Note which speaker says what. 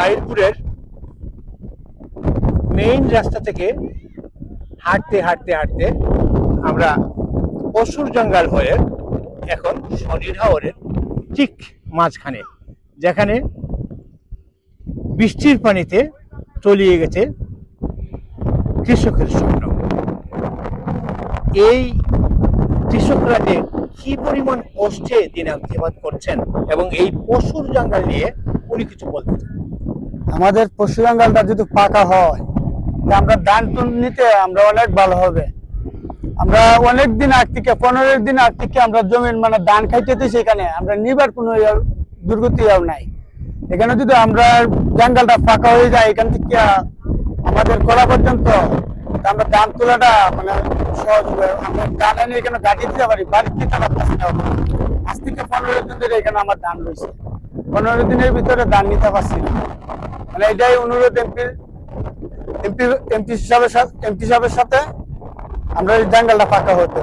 Speaker 1: তাহিরপুরের main রাস্তা থেকে হাঁটতে হাঁটতে হাঁটতে আমরা পশুর জঙ্গল হয়ে এখন শনির হাওরের ঠিক মাঝখানে, যেখানে বৃষ্টির পানিতে তলিয়ে গেছে কৃষকের স্বপ্ন। এই কৃষকরা যে কি পরিমাণ কষ্টে দিনাতিপাত করছেন এবং এই পশুর জঙ্গল নিয়ে উনি কিছু বলতে চান।
Speaker 2: আমাদের পশু জঙ্গলটা যদি পাকা হয় আমরা ধান নিতে আমরা অনেক ভালো হবে। আমরা অনেক দিন আগ থেকে 15 দিন আগ থেকে আমরা জমির মানে ধান খাইতেছি, সেখানে আমরা নিবার কোনো দুর্গতি নাই। এখানে যদি আমরা জঙ্গলটা ফাঁকা হয়ে যায় এখান থেকে আমাদের করা পর্যন্ত আমরা ধান তোলাটা মানে সহজ হবে। আমরা ধান এনে এখানে গাড়ি দিতে পারি, বাড়িতে টাকা পাচ্ছি না। আজ থেকে 15 দিন ধরে এখানে আমার ধান রয়েছে, 15 দিনের ভিতরে ধান নিতে পারছি না। মানে এটাই অনুরোধ এমপি সাহেবের সাথে আমরা এই জঙ্গলটা ফাঁকা হতে।